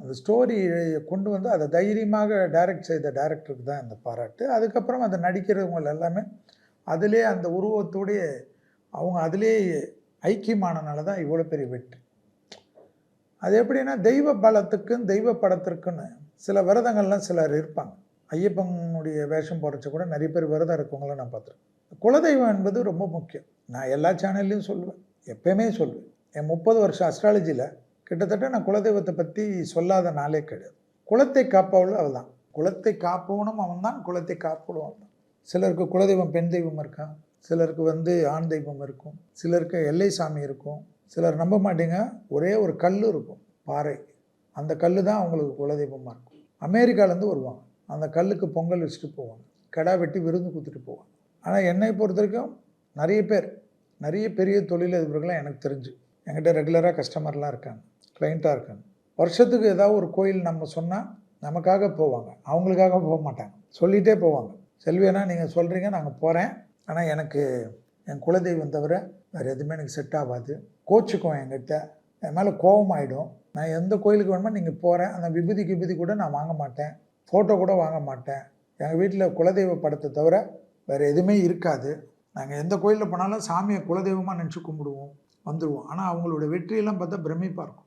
அந்த ஸ்டோரி கொண்டு வந்து அதை தைரியமாக டைரக்ட் செய்த டைரக்டருக்கு தான் இந்த பாராட்டு. அதுக்கப்புறம் அதை நடிக்கிறவங்க எல்லாமே அதிலே அந்த உருவத்தோடைய அவங்க அதிலே ஐக்கியமானனால தான் இவ்வளோ பெரிய வெற்றி. அது எப்படின்னா தெய்வ பலத்துக்கும் தெய்வ படத்திற்குன்னு சில விரதங்கள்லாம் சிலர் இருப்பாங்க. ஐயப்பனுடைய வேஷம் போடுறச்ச கூட நிறைய பேர் விரதம் இருக்கவங்கள நான் பார்த்துருக்கேன். குலதெய்வம் என்பது ரொம்ப முக்கியம். நான் எல்லா சேனல்லையும் சொல்லுவேன், எப்பயுமே சொல்லுவேன். என் 30 வருஷம் அஸ்ட்ராலஜியில் கிட்டத்தட்ட நான் குலதெய்வத்தை பற்றி சொல்லாத நாளே கிடையாது. குலத்தை காப்பவள் அவள் தான். குலத்தை காப்பவனும் அவன் தான், குலத்தை காப்பவனும் அவன் தான். சிலருக்கு குலதெய்வம் பெண் தெய்வம் இருக்கா, சிலருக்கு அண் தெய்வம் இருக்கும், சிலருக்கு எல்லை சாமி இருக்கும். சிலர் நம்ப மாட்டீங்க, ஒரே ஒரு கல் இருக்கும், பாறை. அந்த கல் தான் அவங்களுக்கு குலதெய்வமாக இருக்கும். அமெரிக்காலேருந்து வருவாங்க, அந்த கல்லுக்கு பொங்கல் வச்சுட்டு போவாங்க, கடா வெட்டி விருந்து கொடுத்துட்டு போவாங்க. ஆனால் என்னை பொறுத்த வரைக்கும் நிறைய பெரிய தொழிலதிபர்கள்லாம் எனக்கு தெரிஞ்சு என்கிட்ட ரெகுலராக கஸ்டமர்லாம் இருக்காங்க, கிளைண்ட்டாக இருக்காங்க. வருஷத்துக்கு ஏதாவது ஒரு கோயில் நம்ம சொன்னால் நமக்காக போவாங்க, அவங்களுக்காக போக மாட்டாங்க, சொல்லிகிட்டே போவாங்க. செல்வியனா நீங்கள் சொல்கிறீங்க, நாங்கள் போகிறேன், ஆனால் எனக்கு என் குலதெய்வம் தவிர வேறு எதுவுமே எனக்கு செட் ஆகாது, கோச்சுக்கும் என்கிட்ட, என் மேலே கோபம் ஆகிடும். நான் எந்த கோயிலுக்கு வேணுமோ நீங்கள் போகிறேன், அந்த விபூதி கூட நான் வாங்க மாட்டேன், ஃபோட்டோ கூட வாங்க மாட்டேன், எங்கள் வீட்டில் குலதெய்வ படத்தை தவிர வேறு எதுவுமே இருக்காது. நாங்கள் எந்த கோயிலில் போனாலும் சாமியை குலதெய்வமாக நினச்சி கும்பிடுவோம், வந்துடுவோம். ஆனால் அவங்களோட வெற்றியெல்லாம் பார்த்தா பிரமிப்பாக இருக்கும்.